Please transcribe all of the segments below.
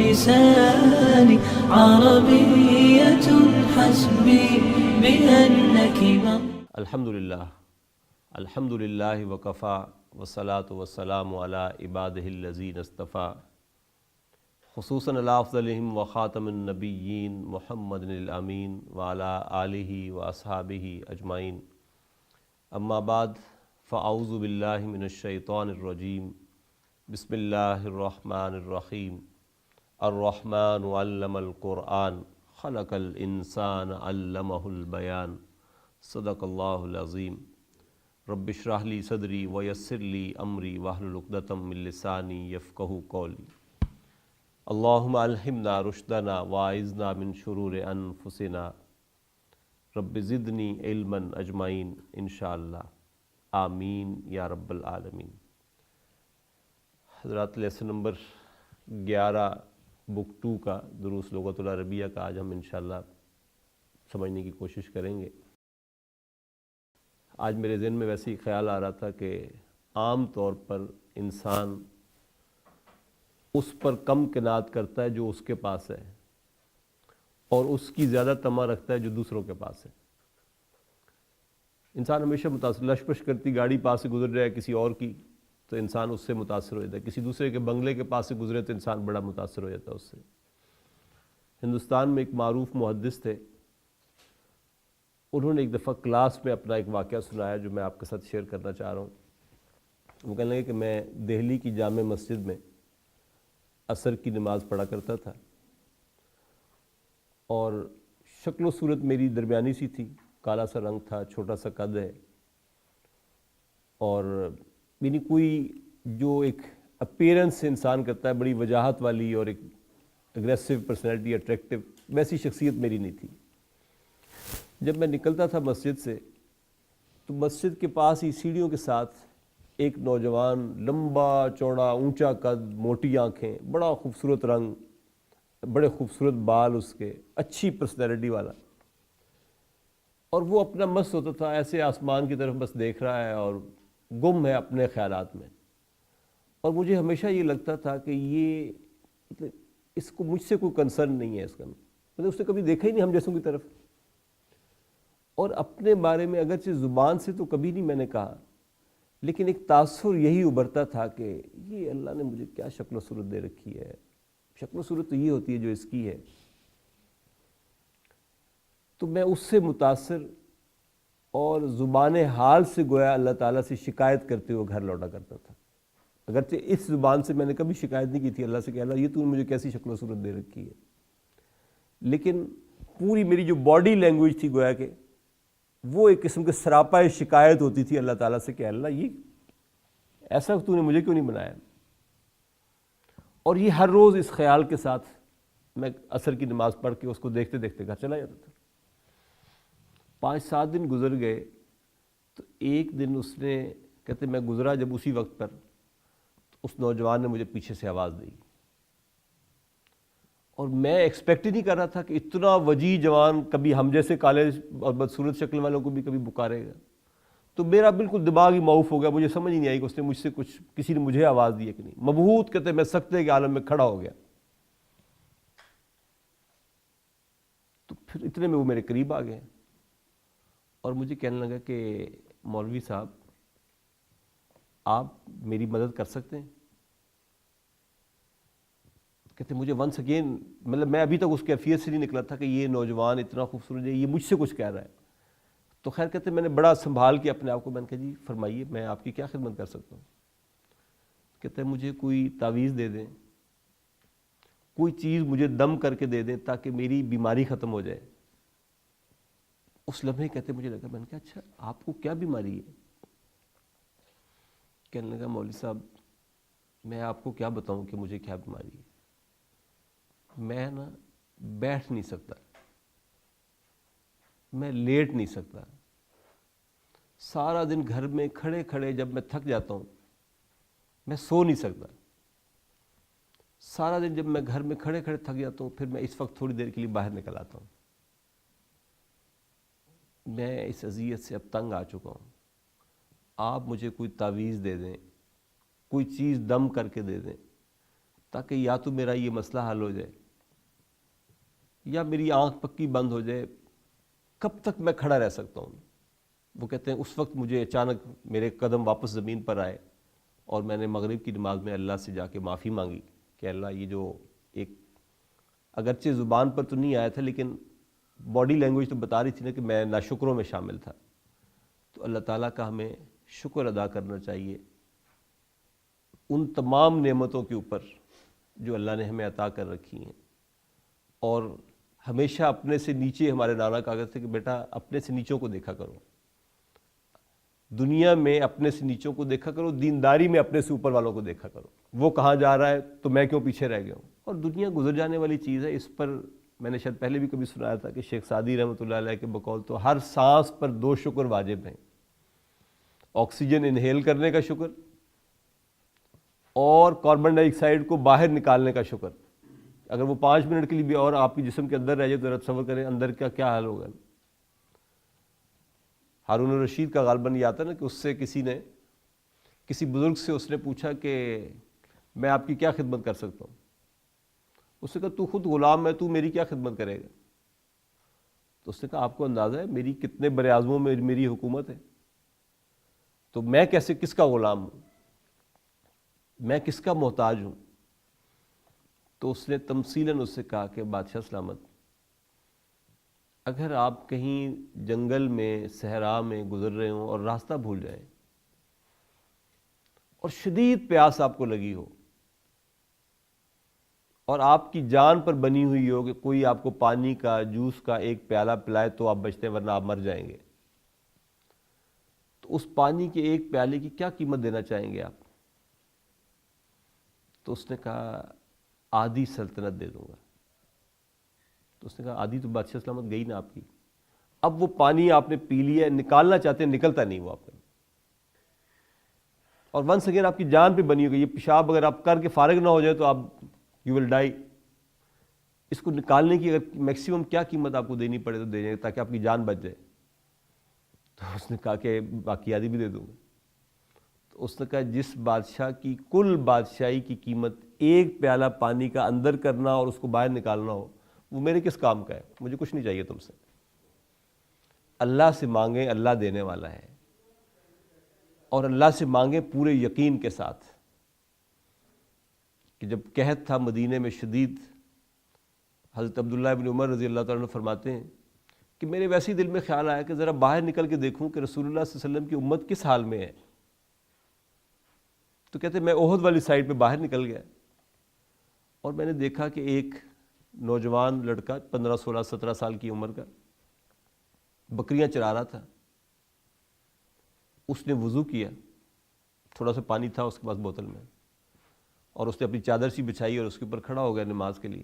بلساني عربية حسبي بأنك الحمد للہ وکفا والصلاة والسلام علی عبادہ الذین اصطفیٰ خصوصاً علی افضلہم وخاتم النبیین محمد الامین وعلی آلہ واصحابہ اجمعین اما بعد فاعوذ باللہ من الشیطان الرجیم بسم اللہ الرحمن الرحیم الرحمن علم القرآن خلق الانسان علمہ البیان صدق اللہ العظیم رب اشرح لی صدری ویسر لی امری واحلل عقدۃ من لسانی یفقہوا قولی اللہم الہمنا رشدنا واعذنا من شرور انفسنا رب زدنی علما اجمعین انشاءاللہ آمین یا رب العالمین۔ حضرات، لیسن نمبر 11 بک 2 کا دروس لغت العربیہ کا آج ہم انشاءاللہ سمجھنے کی کوشش کریں گے۔ آج میرے ذہن میں ویسے ہی خیال آ رہا تھا کہ عام طور پر انسان اس پر کم قناعت کرتا ہے جو اس کے پاس ہے، اور اس کی زیادہ طمع رکھتا ہے جو دوسروں کے پاس ہے۔ انسان ہمیشہ متاثر، لشپش کرتی گاڑی پاس سے گزر جائے کسی اور کی تو انسان اس سے متاثر ہو جاتا ہے، کسی دوسرے کے بنگلے کے پاس سے گزرے تو انسان بڑا متاثر ہو جاتا ہے اس سے۔ ہندوستان میں ایک معروف محدث تھے، انہوں نے ایک دفعہ کلاس میں اپنا ایک واقعہ سنایا جو میں آپ کے ساتھ شیئر کرنا چاہ رہا ہوں۔ وہ کہنے لگے کہ میں دہلی کی جامع مسجد میں عصر کی نماز پڑھا کرتا تھا، اور شکل و صورت میری درمیانی سی تھی، کالا سا رنگ تھا، چھوٹا سا قد ہے، اور یعنی کوئی جو ایک اپیرنس انسان کرتا ہے بڑی وجاہت والی اور ایک اگریسو پرسنالٹی، اٹریکٹیو، ویسی شخصیت میری نہیں تھی۔ جب میں نکلتا تھا مسجد سے تو مسجد کے پاس ہی سیڑھیوں کے ساتھ ایک نوجوان، لمبا چوڑا اونچا قد، موٹی آنکھیں، بڑا خوبصورت رنگ، بڑے خوبصورت بال، اس کے اچھی پرسنالٹی والا، اور وہ اپنا مست ہوتا تھا، ایسے آسمان کی طرف بس دیکھ رہا ہے اور گم ہے اپنے خیالات میں۔ اور مجھے ہمیشہ یہ لگتا تھا کہ یہ مطلب اس کو مجھ سے کوئی کنسرن نہیں ہے، اس کا مطلب اس نے کبھی دیکھا ہی نہیں ہم جیسوں کی طرف، اور اپنے بارے میں اگرچہ زبان سے تو کبھی نہیں میں نے کہا، لیکن ایک تاثر یہی ابھرتا تھا کہ یہ اللہ نے مجھے کیا شکل و صورت دے رکھی ہے، شکل و صورت تو یہ ہوتی ہے جو اس کی ہے۔ تو میں اس سے متاثر اور زبان حال سے گویا اللہ تعالیٰ سے شکایت کرتے ہوئے گھر لوٹا کرتا تھا۔ اگرچہ اس زبان سے میں نے کبھی شکایت نہیں کی تھی اللہ سے کہ اللہ یہ تو نے مجھے کیسی شکل و صورت دے رکھی ہے، لیکن پوری میری جو باڈی لینگویج تھی گویا کہ وہ ایک قسم کے سراپا شکایت ہوتی تھی اللہ تعالیٰ سے کہ اللہ یہ ایسا تو نے مجھے کیوں نہیں بنایا۔ اور یہ ہر روز اس خیال کے ساتھ میں عصر کی نماز پڑھ کے اس کو دیکھتے دیکھتے گھر چلا جاتا تھا۔ 5-7 دن گزر گئے تو ایک دن اس نے، کہتے میں گزرا جب اسی وقت پر، تو اس نوجوان نے مجھے پیچھے سے آواز دی، اور میں ایکسپیکٹ ہی نہیں کر رہا تھا کہ اتنا وجیح جوان کبھی ہم جیسے کالے اور بدصورت شکل والوں کو بھی کبھی پکارے گا۔ تو میرا بالکل دماغ ہی معاف ہو گیا، مجھے سمجھ نہیں آئی کہ اس نے مجھ سے کسی نے مجھے آواز دی ہے کہ نہیں۔ مبہوت، کہتے میں سکتے کے عالم میں کھڑا ہو گیا۔ تو پھر اتنے میں وہ میرے قریب آ گئے اور مجھے کہنے لگا کہ مولوی صاحب آپ میری مدد کر سکتے ہیں؟ کہتے مجھے ونس اگین، مطلب میں ابھی تک اس کیفیت سے نہیں نکلا تھا کہ یہ نوجوان اتنا خوبصورت ہے، یہ مجھ سے کچھ کہہ رہا ہے۔ تو خیر کہتے میں نے بڑا سنبھال کے اپنے آپ کو، میں نے کہا جی فرمائیے میں آپ کی کیا خدمت کر سکتا ہوں۔ کہتے مجھے کوئی تعویذ دے دیں، کوئی چیز مجھے دم کر کے دے دیں تاکہ میری بیماری ختم ہو جائے۔ اس لمحے کہتے مجھے لگا، میں نے کہا اچھا آپ کو کیا بیماری ہے؟ کہنے لگا مولوی صاحب میں آپ کو کیا بتاؤں کہ مجھے کیا بیماری ہے، میں نا بیٹھ نہیں سکتا، میں لیٹ نہیں سکتا، سارا دن گھر میں کھڑے کھڑے جب میں تھک جاتا ہوں میں سو نہیں سکتا، سارا دن جب میں گھر میں کھڑے کھڑے تھک جاتا ہوں پھر میں اس وقت تھوڑی دیر کے لیے باہر نکل آتا ہوں، میں اس اذیت سے اب تنگ آ چکا ہوں، آپ مجھے کوئی تعویذ دے دیں، کوئی چیز دم کر کے دے دیں تاکہ یا تو میرا یہ مسئلہ حل ہو جائے یا میری آنکھ پکی بند ہو جائے. کب تک میں کھڑا رہ سکتا ہوں؟ وہ کہتے ہیں اس وقت مجھے اچانک میرے قدم واپس زمین پر آئے اور میں نے مغرب کی نماز میں اللہ سے جا کے معافی مانگی کہ اللہ یہ جو ایک اگرچہ زبان پر تو نہیں آیا تھا لیکن باڈی لینگویج تو بتا رہی تھی نا کہ میں ناشکروں میں شامل تھا. تو اللہ تعالیٰ کا ہمیں شکر ادا کرنا چاہیے ان تمام نعمتوں کے اوپر جو اللہ نے ہمیں عطا کر رکھی ہیں. اور ہمیشہ اپنے سے نیچے ہمارے نانا کہا کرتے کہ بیٹا اپنے سے نیچوں کو دیکھا کرو. دنیا میں اپنے سے نیچوں کو دیکھا کرو, دینداری میں اپنے سے اوپر والوں کو دیکھا کرو. وہ کہاں جا رہا ہے تو میں کیوں پیچھے رہ گیا ہوں. اور دنیا گزر جانے والی چیز ہے. اس پر میں نے شاید پہلے بھی کبھی سنایا تھا کہ شیخ سعدی رحمۃ اللہ علیہ کے بقول تو ہر سانس پر 2 شکر واجب ہیں. آکسیجن انہیل کرنے کا شکر اور کاربن ڈائی آکسائڈ کو باہر نکالنے کا شکر. اگر وہ 5 منٹ کے لیے بھی اور آپ کے جسم کے اندر رہ جائے تو تصور کریں اندر کا کیا حال ہوگا. ہارون الرشید کا غالباً یہ آتا نا کہ اس سے کسی بزرگ سے اس نے پوچھا کہ میں آپ کی کیا خدمت کر سکتا ہوں. اس نے کہا تو خود غلام ہے, تو میری کیا خدمت کرے گا. تو اس نے کہا آپ کو اندازہ ہے میری کتنے بر اعظموں میں میری حکومت ہے, تو میں کس کا غلام ہوں, میں کس کا محتاج ہوں. تو اس نے تمثیلاً اس سے کہا کہ بادشاہ سلامت, اگر آپ کہیں جنگل میں صحرا میں گزر رہے ہوں اور راستہ بھول جائیں اور شدید پیاس آپ کو لگی ہو اور آپ کی جان پر بنی ہوئی ہو کہ کوئی آپ کو پانی کا جوس کا ایک پیالہ پلائے تو آپ بچتے ہیں ورنہ آپ مر جائیں گے, تو اس پانی کے ایک پیالے کی کیا قیمت دینا چاہیں گے آپ؟ تو اس نے کہا آدھی سلطنت دے دوں گا. تو اس نے کہا آدھی تو بادشاہ سلامت گئی نا آپ کی. اب وہ پانی آپ نے پی لیا, نکالنا چاہتے ہیں نکلتا نہیں وہ آپ کا, اور ونس اگین آپ کی جان پہ بنی ہو گئی. یہ پیشاب اگر آپ کر کے فارغ نہ ہو جائے تو آپ یو ول ڈائی. اس کو نکالنے کی اگر میکسیمم کیا قیمت آپ کو دینی پڑے تو دے دیں تاکہ آپ کی جان بچ جائے. تو اس نے کہا کہ باقی آدھی بھی دے دوں گا. تو اس نے کہا جس بادشاہ کی کل بادشاہی کی قیمت ایک پیالہ پانی کا اندر کرنا اور اس کو باہر نکالنا ہو, وہ میرے کس کام کا ہے؟ مجھے کچھ نہیں چاہیے تم سے. اللہ سے مانگیں, اللہ دینے والا ہے, اور اللہ سے مانگیں پورے یقین کے ساتھ. کہ جب قحط تھا مدینے میں شدید, حضرت عبداللہ بن عمر رضی اللہ تعالیٰ عنہ فرماتے ہیں کہ میرے ویسے ہی دل میں خیال آیا کہ ذرا باہر نکل کے دیکھوں کہ رسول اللہ صلی اللہ علیہ وسلم کی امت کس حال میں ہے. تو کہتے ہیں میں احد والی سائڈ پہ باہر نکل گیا اور میں نے دیکھا کہ ایک نوجوان لڑکا 15 16 17 سال کی عمر کا بکریاں چرا رہا تھا. اس نے وضو کیا, تھوڑا سا پانی تھا اس کے پاس بوتل میں, اور اس نے اپنی چادر سی بچھائی اور اس کے اوپر کھڑا ہو گیا نماز کے لیے.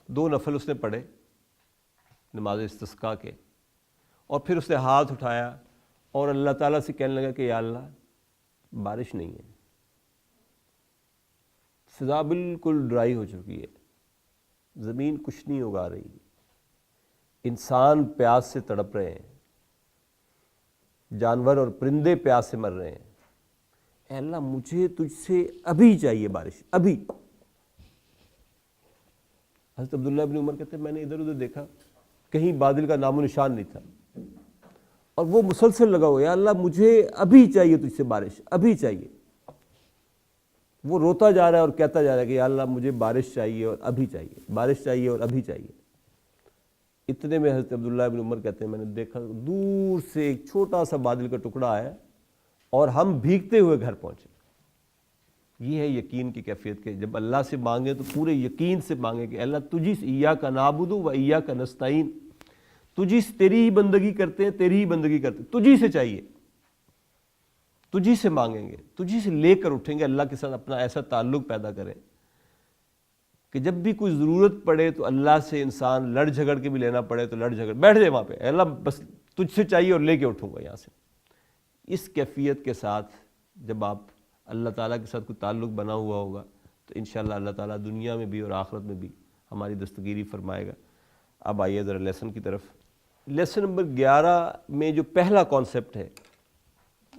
2 نفل اس نے پڑھے نماز استسقاء کے, اور پھر اس نے ہاتھ اٹھایا اور اللہ تعالیٰ سے کہنے لگا کہ یا اللہ بارش نہیں ہے, فضا بالکل ڈرائی ہو چکی ہے, زمین کچھ نہیں اگا رہی, انسان پیاس سے تڑپ رہے ہیں, جانور اور پرندے پیاس سے مر رہے ہیں. اے اللہ مجھے تجھ سے ابھی چاہیے بارش, ابھی. حضرت عبداللہ بن عمر کہتے ہیں میں نے ادھر ادھر دیکھا, کہیں بادل کا نام و نشان نہیں تھا, اور وہ مسلسل لگا ہوا, یا اللہ مجھے ابھی چاہیے تجھ سے بارش, ابھی چاہیے. وہ روتا جا رہا ہے اور کہتا جا رہا ہے کہ یا اللہ مجھے بارش چاہیے اور ابھی چاہیے, بارش چاہیے اور ابھی چاہیے. اتنے میں حضرت عبداللہ بن عمر کہتے ہیں میں نے دیکھا دور سے ایک چھوٹا سا بادل کا ٹکڑا آیا اور ہم بھیگتے ہوئے گھر پہنچے. یہ ہے یقین کی کیفیت کے جب اللہ سے مانگیں تو پورے یقین سے مانگیں کہ اللہ تجھی سے ایاک نعبد و ایاک نستعین, تجھی سے تیری ہی بندگی کرتے ہیں, تیری ہی بندگی کرتے ہیں, تجھی سے چاہیے, تجھی سے مانگیں گے, تجھی سے لے کر اٹھیں گے. اللہ کے ساتھ اپنا ایسا تعلق پیدا کریں کہ جب بھی کوئی ضرورت پڑے تو اللہ سے انسان لڑ جھگڑ کے بھی لینا پڑے تو لڑ جھگڑ بیٹھ جائے وہاں پہ, اللہ بس تجھ سے چاہیے اور لے کے اٹھوں گا یہاں سے. اس کیفیت کے ساتھ جب آپ اللہ تعالیٰ کے ساتھ کوئی تعلق بنا ہوا ہوگا تو انشاءاللہ اللہ تعالیٰ دنیا میں بھی اور آخرت میں بھی ہماری دستگیری فرمائے گا. اب آئیے ذرا لیسن کی طرف. لیسن نمبر 11 میں جو پہلا کانسیپٹ ہے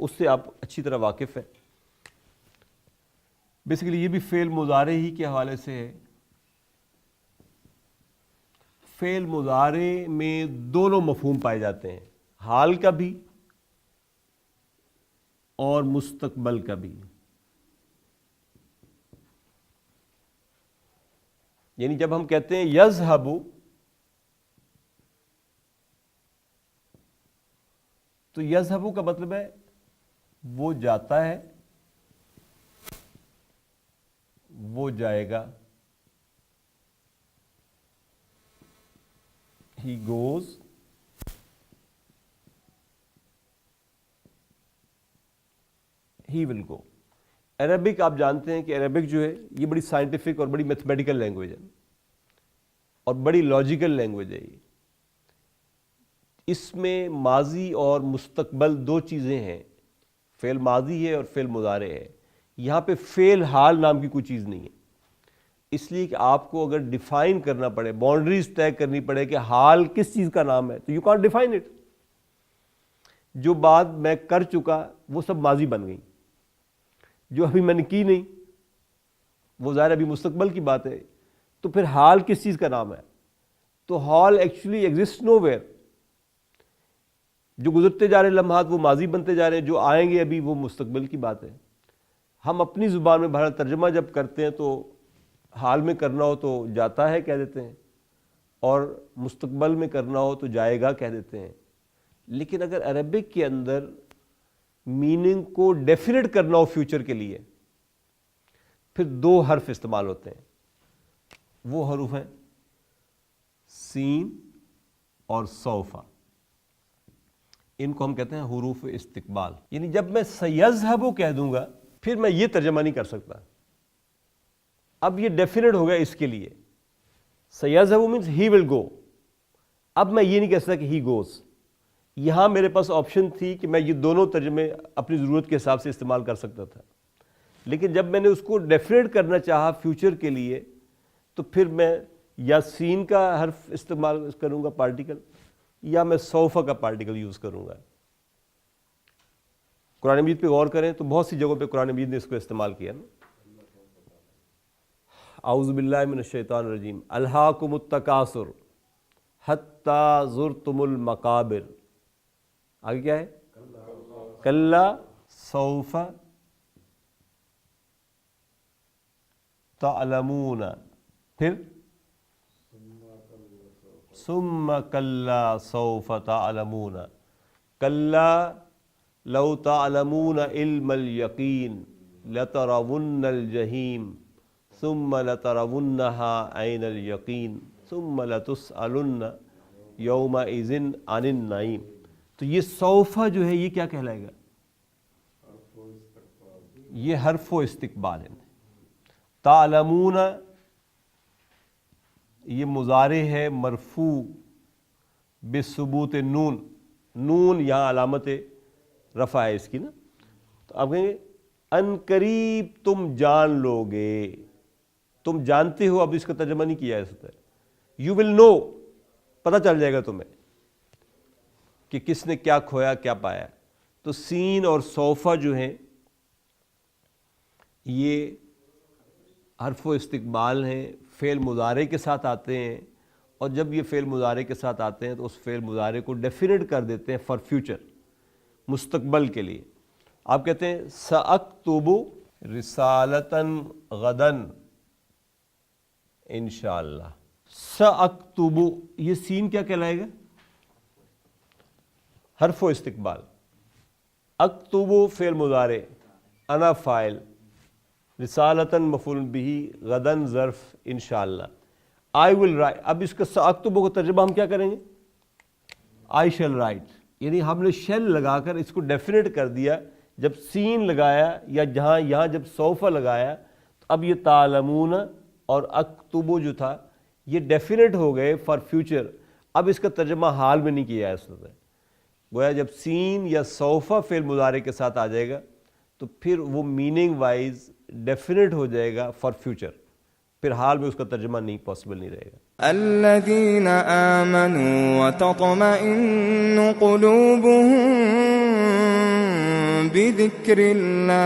اس سے آپ اچھی طرح واقف ہیں. بیسیکلی یہ بھی فعل مضارع ہی کے حوالے سے ہے. فعل مضارع میں دونوں مفہوم پائے جاتے ہیں، حال کا بھی اور مستقبل کا بھی. یعنی جب ہم کہتے ہیں یذہب، تو یذہب کا مطلب ہے وہ جاتا ہے، وہ جائے گا. He goes. He will go. Arabic آپ جانتے ہیں کہ عربک جو ہے یہ بڑی سائنٹیفک اور بڑی میتھمیٹیکل لینگویج ہے اور بڑی لاجیکل لینگویج ہے. اس میں ماضی اور مستقبل دو چیزیں ہیں، فعل ماضی ہے اور فعل مضارع ہے. یہاں پہ فعل حال نام کی کوئی چیز نہیں ہے، اس لیے کہ آپ کو اگر ڈیفائن کرنا پڑے، باؤنڈریز طے کرنی پڑے کہ حال کس چیز کا نام ہے، تو یو کانٹ ڈیفائن اٹ. جو بات میں کر چکا وہ سب ماضی بن گئی، جو ابھی میں نے کی نہیں وہ ظاہر ابھی مستقبل کی بات ہے. تو پھر حال کس چیز کا نام ہے؟ تو حال ایکچولی ایگزسٹ نو ویئر. جو گزرتے جا رہے لمحات وہ ماضی بنتے جا رہے ہیں، جو آئیں گے ابھی وہ مستقبل کی بات ہے. ہم اپنی زبان میں بہرحال ترجمہ جب کرتے ہیں تو حال میں کرنا ہو تو جاتا ہے کہہ دیتے ہیں، اور مستقبل میں کرنا ہو تو جائے گا کہہ دیتے ہیں. لیکن اگر عربک کے اندر میننگ کو ڈیفینیٹ کرنا ہو فیوچر کے لیے، پھر دو حرف استعمال ہوتے ہیں. وہ حروف ہیں سین اور سوفا. ان کو ہم کہتے ہیں حروف استقبال. یعنی جب میں سیذہب کہہ دوں گا پھر میں یہ ترجمہ نہیں کر سکتا. اب یہ ڈیفینیٹ ہو گیا اس کے لیے. سیذہب مینس ہی ول گو. اب میں یہ نہیں کہہ سکتا کہ ہی گوز. یہاں میرے پاس آپشن تھی کہ میں یہ دونوں ترجمے اپنی ضرورت کے حساب سے استعمال کر سکتا تھا، لیکن جب میں نے اس کو ڈیفینیٹ کرنا چاہا فیوچر کے لیے تو پھر میں یا سین کا حرف استعمال کروں گا پارٹیکل، یا میں سوفا کا پارٹیکل یوز کروں گا. قرآن مجید پہ غور کریں تو بہت سی جگہوں پہ قرآن مجید نے اس کو استعمال کیا نا. اعوذ باللہ من الشیطان الرجیم. الہاکم التکاثر حتی زرتم المقابر. آگے کیا ہے؟ کلا سوف تعلمون. پھر ثم کلا سوف تعلمون. کلا لو تعلمون علم الیقین لترون الجحیم ثم لترونها عین الیقین ثم لتسألن یومئذ عن النعیم. تو یہ سوفا جو ہے یہ کیا کہلائے گا؟ یہ حرف و استقبال ہے. تعلمون یہ مضارع ہے مرفوع بثبوت نون. نون یہاں علامت رفع ہے اس کی نا. تو آپ کہیں گے ان قریب تم جان لو گے. تم جانتے ہو، اب اس کا ترجمہ نہیں کیا ہے. یو ول نو، پتہ چل جائے گا تمہیں کہ کس نے کیا کھویا کیا پایا. تو سین اور سوفا جو ہیں یہ حرف و استقبال ہیں، فعل مضارع کے ساتھ آتے ہیں، اور جب یہ فعل مضارع کے ساتھ آتے ہیں تو اس فعل مضارع کو ڈیفینیٹ کر دیتے ہیں فار فیوچر، مستقبل کے لیے. آپ کہتے ہیں سأکتب رسالتاً غداً انشاءاللہ. سأکتب یہ سین کیا کہلائے گا؟ حرف و استقبال. اکتب فعل مضارع، انا فاعل، رسالتاً مفعول بہ، غداً ظرف، انشاءاللہ. I will write. اب اس کا سأکتب کو ترجمہ ہم کیا کریں گے؟ I shall write. یعنی ہم نے شیل لگا کر اس کو ڈیفینیٹ کر دیا. جب سین لگایا یا یہاں جب سوفا لگایا تو اب یہ تعلمون اور اکتب جو تھا یہ ڈیفینیٹ ہو گئے فار فیوچر. اب اس کا ترجمہ حال میں نہیں کیا ہے اس نے. گویا جب سین یا سوفا فعل مضارع کے ساتھ آ جائے گا تو پھر وہ میننگ وائز ڈیفینیٹ ہو جائے گا فار فیوچر. پھر حال میں اس کا ترجمہ نہیں پاسبل نہیں رہے گا. الذین آمنوا وتطمئن قلوبهم بذکر اللہ